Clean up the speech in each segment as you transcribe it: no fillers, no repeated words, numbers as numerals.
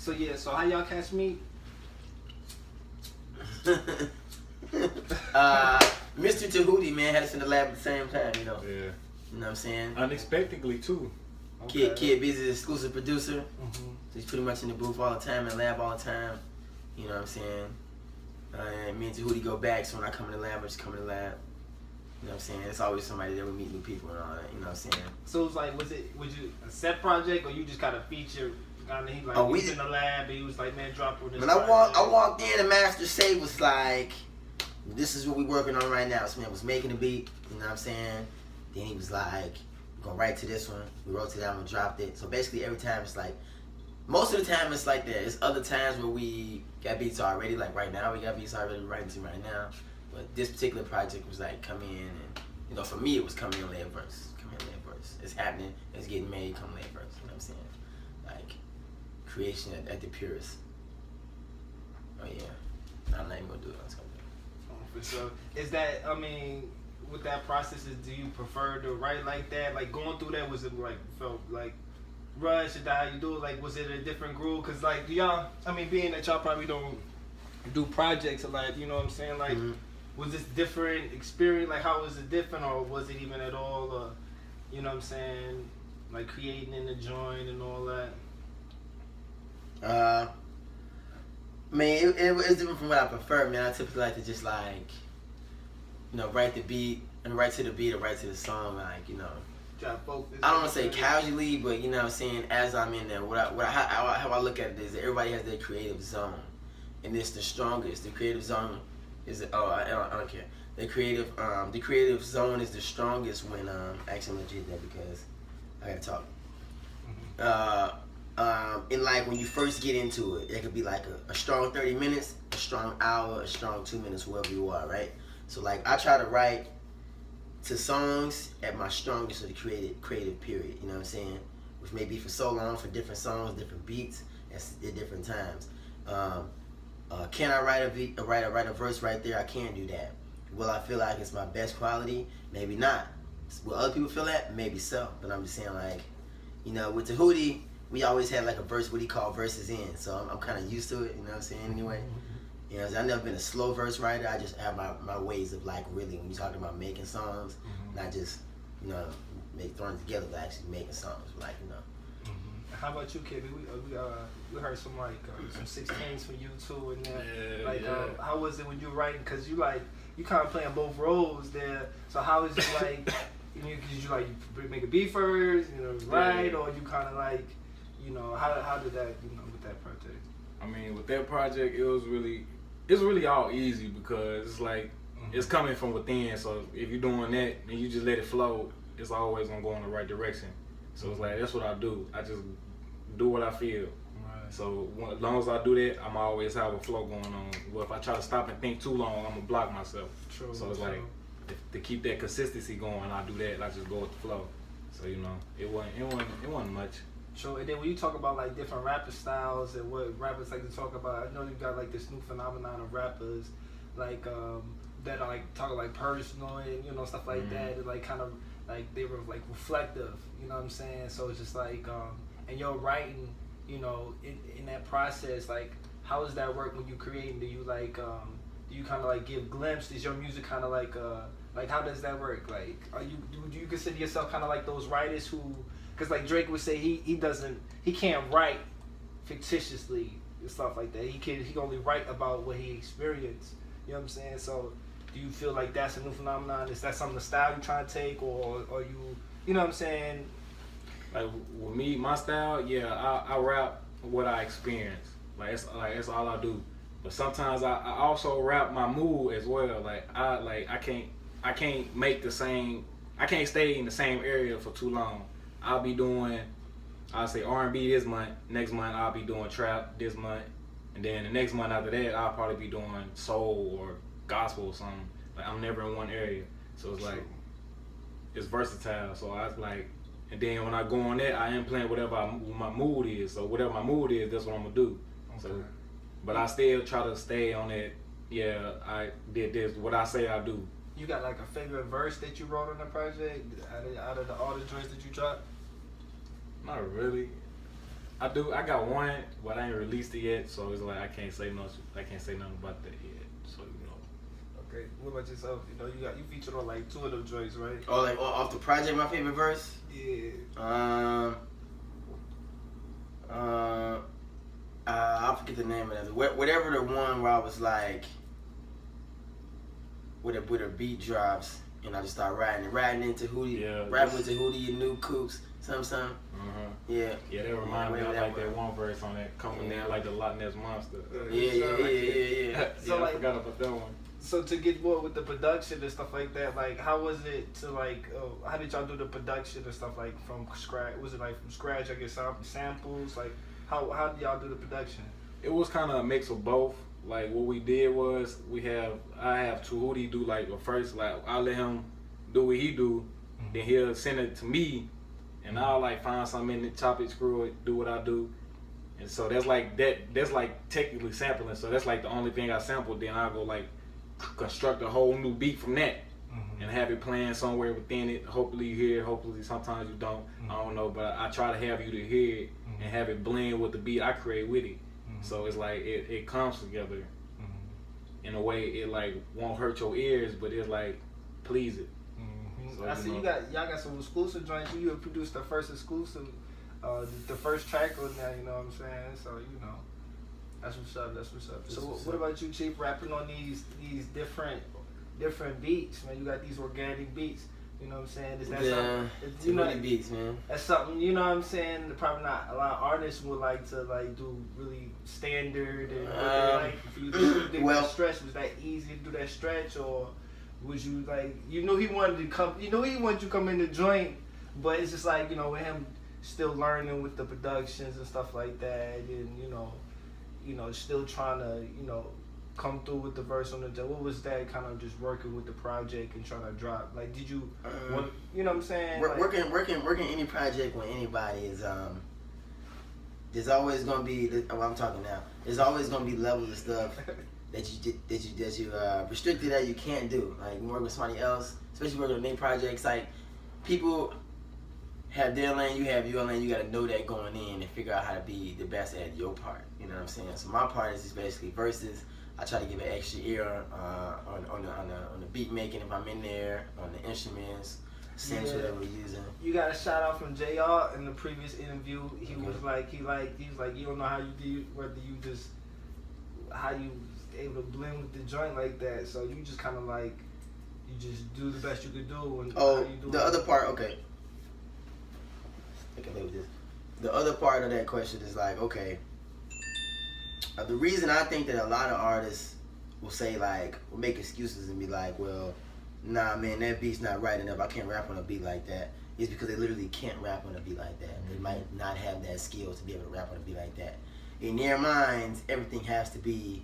So yeah, so how y'all cats meet? Mr. Tahuti, man, had us in the lab at the same time, you know. Yeah. You know what I'm saying? Unexpectedly too. Okay. Kid Busy's exclusive producer. Mm-hmm. So he's pretty much in the booth all the time, in the lab all the time. You know what I'm saying? And me and Tahuti go back, so when I come in the lab, I just come in the lab. You know what I'm saying? It's always somebody that would meet new people and all that, you know what I'm saying? So it was like, was you a set project, or you just kind of featured? He like, Oh, he was in the lab, and he was like, man, drop on this. When I walked in, the master say was like, this is what we working on right now. So man was making a beat, you know what I'm saying? Then he was like, we're gonna write to this one. We wrote to that one, dropped it. So basically every time it's like, most of the time it's like that. There's other times where we got beats already, like right now we got beats already writing to right now. But this particular project was like come in and, you know, for me it was come in, lay a verse. Come in, lay a verse. It's happening, it's getting made, come lay a verse. You know what I'm saying? Like, creation at the purest. Oh yeah. I'm not even gonna do it on something. For sure. Is that, I mean, with that process, do you prefer to write like that? Like going through that, was it like, felt like rush, or how you do it? Like, was it a different groove? Cause like, y'all, I mean, being that y'all probably don't do projects a lot, you know what I'm saying? Like, was this different experience? Like, how was it different, or was it even at all? Or, you know what I'm saying? Like creating in the joint and all that. Man, it's different from what I prefer, man. I typically like to just like, you know, write the beat and write to the beat or write to the song, like, you know. I don't want to say casually, but you know what I'm saying, as I'm in there, how I look at it is that everybody has their creative zone, and it's the strongest. The creative zone is I don't care. The creative zone is the strongest when actually I'm gonna do that because I gotta talk. And like when you first get into it, it could be like a strong 30 minutes, a strong hour, a strong 2 minutes, wherever you are, right? So like I try to write to songs at my strongest of the creative period, you know what I'm saying? Which may be for so long, for different songs, different beats, at different times. Can I write a verse right there? I can do that. Will I feel like it's my best quality? Maybe not. Will other people feel that? Maybe so. But I'm just saying, like, you know, with Tahuti, we always had like a verse, what he called verses in. So I'm kind of used to it, you know what I'm saying, anyway. You know, I've never been a slow verse writer. I just have my ways of like really, when you're talking about making songs, not just, you know, throwing it together, but actually making songs, like, you know. How about you, kid? We heard some like some 16s from you too, and then like how was it when you were writing? Cause you kind of playing both roles there. So how is it like? Cause you like make a beat first, you know, write, or you kind of like, you know, how did that, you know, with that project? I mean, with that project, it's really all easy because it's like it's coming from within. So if you're doing that and you just let it flow, it's always gonna go in the right direction. So it's like that's what I do. I just do what I feel. Right. So as long as I do that, I'm always have a flow going on. But if I try to stop and think too long, I'm gonna block myself. True. So it's like to keep that consistency going, I do that. I just go with the flow. So you know, it wasn't much. Sure. And then when you talk about like different rapper styles and what rappers like to talk about, I know you got like this new phenomenon of rappers like that are like talking like personal and, you know, stuff like that, and like kind of like they were like reflective, you know what I'm saying? So it's just like and you're writing, you know, in that process, like how does that work when you creating? Do you like do you kind of like give glimpses? Is your music kind of like how does that work? Like do you consider yourself kind of like those writers who, because like Drake would say he can't write fictitiously and stuff like that. He can only write about what he experienced. You know what I'm saying? So do you feel like that's a new phenomenon? Is that some of the style you trying to take, or you know what I'm saying? Like with me, my style, yeah, I rap what I experience. That's all I do. But sometimes I also rap my mood as well. I can't make the same. I can't stay in the same area for too long. I'll say R&B this month. Next month I'll be doing trap this month, and then the next month after that I'll probably be doing soul or gospel or something. Like I'm never in one area, so it's like it's versatile. So I was like, and then when I go on that, I am playing whatever my mood is. So whatever my mood is, that's what I'm gonna do. Okay. So, but I still try to stay on that. Yeah, I did this. What I say I do. You got like a favorite verse that you wrote on the project out of all the joints that you dropped? Not really. I do. I got one, but I ain't released it yet, so it's like I can't say nothing about that yet. So you know. Okay. What about yourself? You know, you featured on like 2 of them joints, right? Oh, like off the project, my favorite verse. Yeah. I forget the name of it. Whatever the one where I was like, with a beat drops, and I just start riding into Hootie, into Hootie and New Coops, something. Yeah. Yeah, that reminds me of like that one verse on that coming down like the Loch Ness Monster. Yeah. So I forgot about that one. So to get more with the production and stuff like that, like how was it to like, how did y'all do the production and stuff like from scratch? Was it like from scratch? I guess samples. Like how did y'all do the production? It was kind of a mix of both. Like what we did was I have Tahuti do like first, like I'll let him do what he do, then he'll send it to me, and I'll like find something in it, chop it, screw it, do what I do. And so that's like technically sampling. So that's like the only thing I sampled. Then I'll go like construct a whole new beat from that and have it playing somewhere within it. Hopefully you hear it, hopefully sometimes you don't. I don't know, but I try to have you to hear it and have it blend with the beat I create with it. So it's like it comes together in a way it like won't hurt your ears, but it's like please it. So, I see y'all got some exclusive joints. You have produced the first exclusive, the first track on that. You know what I'm saying? So you know, that's what's up. So what about you, Chief? Rapping on these different beats, man. You got these organic beats. You know what I'm saying? Is that something? You know, beats, man. That's something, you know what I'm saying? Probably not a lot of artists would like to like do really standard and like for you to do that stretch. Was that easy to do that stretch, or was you like he wanted you to come in the joint, but it's just like, you know, with him still learning with the productions and stuff like that, and you know, still trying to, you know, come through with the verse on the joint. What was that kind of just working with the project and trying to drop? Like, did you, you know what I'm saying? Working any project with anybody is there's always gonna be. I'm talking now. There's always gonna be levels of stuff that you restricted that you can't do. Like you work with somebody else, especially working on any projects. Like people have their lane, you have your lane. You got to know that going in and figure out how to be the best at your part. You know what I'm saying? So my part is just basically verses. I try to give an extra ear on the beat making if I'm in there, on the instruments, synths, whatever we're using. You got a shout out from JR in the previous interview. He was like, he was like, you don't know how you do, whether you just how you able to blend with the joint like that. So you just kind of like, you just do the best you could do. And how you do the other part, okay. I can live with this. The other part of that question is like, okay. The reason I think that a lot of artists will say like, will make excuses and be like, well, nah man, that beat's not right enough, I can't rap on a beat like that, is because they literally can't rap on a beat like that. They might not have that skill to be able to rap on a beat like that. In their minds, everything has to be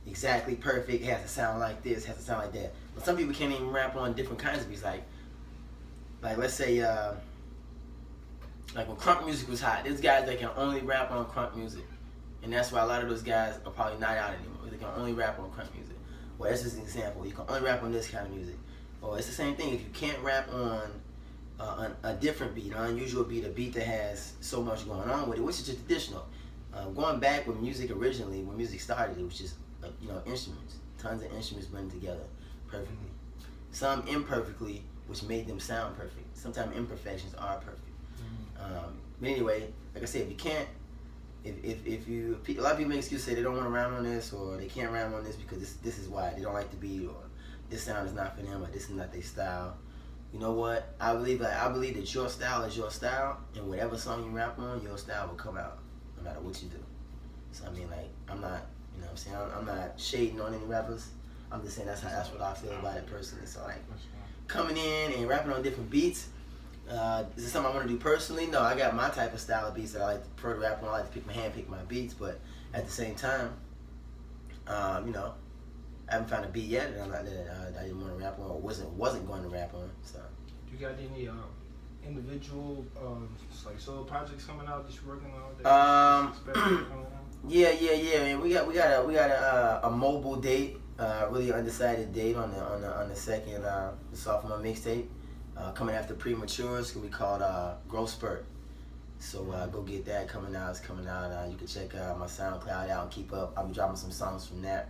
exactly perfect, it has to sound like this, has to sound like that. But some people can't even rap on different kinds of beats, like let's say, like when crunk music was hot, there's guys that can only rap on crunk music. And that's why a lot of those guys are probably not out anymore. They can only rap on crunk music. Well, that's just an example. You can only rap on this kind of music. Or it's the same thing. If you can't rap on a different beat, an unusual beat, a beat that has so much going on with it, which is just traditional. Going back with music originally, when music started, it was just instruments. Tons of instruments blended together perfectly. Some imperfectly, which made them sound perfect. Sometimes imperfections are perfect. But anyway, like I said, if you can't, if a lot of people make excuses, say they don't want to rhyme on this, or they can't rhyme on this because this is why they don't like the beat, or this sound is not for them, or this is not their style. You know what? I believe that your style is your style, and whatever song you rap on, your style will come out no matter what you do. So I mean, like, I'm not, you know what I'm saying, I'm not shading on any rappers. I'm just saying that's what I feel about it personally. So like, coming in and rapping on different beats. Is this something I want to do personally? No, I got my type of style of beats that I like to prefer to rap on. I like to pick my beats, but at the same time, you know, I haven't found a beat yet that I didn't want to rap on, or wasn't going to rap on. So, you got any individual like solo projects coming out that you're working on? Yeah. Man, we got a mobile date, really undecided date on the second sophomore mixtape. Coming after Premature, it's going to be called Growth Spurt. So go get that coming out. It's coming out. You can check my SoundCloud out and keep up. I'll be dropping some songs from that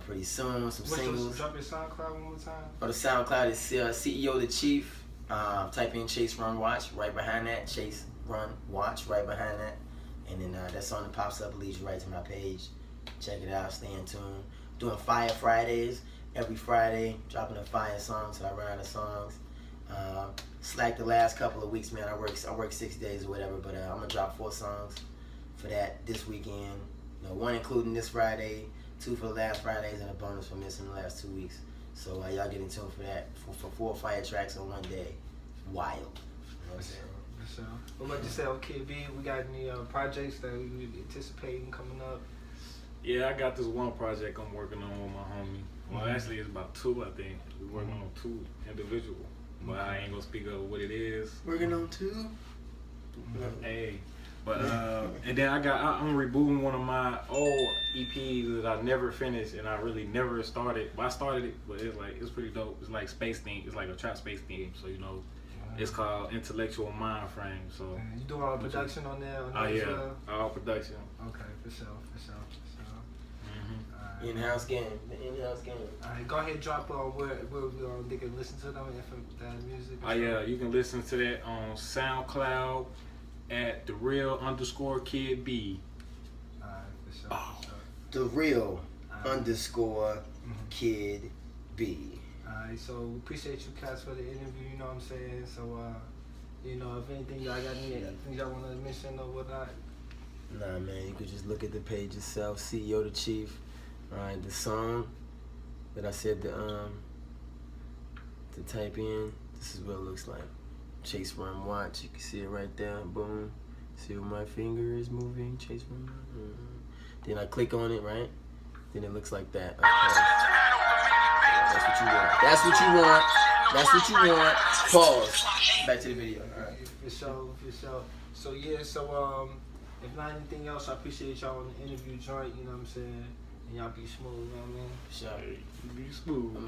pretty soon. Some singles. Drop your SoundCloud one more time. Oh, the SoundCloud is CEO the Chief. Type in Chase Run Watch right behind that. Chase Run Watch right behind that. And then that song that pops up leads you right to my page. Check it out. Stay in tune. Doing Fire Fridays every Friday. Dropping a fire song till I run out of songs. Slack the last couple of weeks, man. I work 6 days or whatever, but I'm gonna drop 4 songs for that this weekend. 1 including this Friday, 2 for the last Fridays, and a bonus for missing the last 2 weeks. So y'all get in tune for that for 4 fire tracks in 1 day. Wild. You know what I'm saying? So, what about yourself, Kid B? We got any projects that we anticipating coming up? Yeah, I got this one project I'm working on with my homie. Well, actually, it's about 2, I think. We're working on 2 individual. But I ain't gonna speak of what it is. Working on 2. Hey, but and then I'm rebooting one of my old EPs that I never finished and I really never started. Well, I started it, but it's pretty dope. It's like space theme. It's like a trap space theme. So it's called Intellectual Mind Frame. So you doing all the production on there? Oh yeah, all production. Okay, for sure. In-house game. The in-house game. Alright, go ahead and drop where they can listen to them and that music. Oh yeah, you can listen to that on SoundCloud at @TheReal_Kid B. Alright, for sure. _Kid B. Alright, so we appreciate you guys for the interview, you know what I'm saying? So if anything y'all got anything y'all wanna mention or whatnot. Nah, man, you could just look at the page itself, CEO the Chief. Alright, the song that I said to type in, this is what it looks like. Chase Run Watch, you can see it right there, boom. See where my finger is moving, Chase Run Watch. Then I click on it, right? Then it looks like that. That's what you want. Pause. Back to the video. Alright. For sure. So if not anything else, I appreciate y'all on the interview joint, you know what I'm saying? And y'all be smooth, you know what I mean? Sure. Be smooth, bro.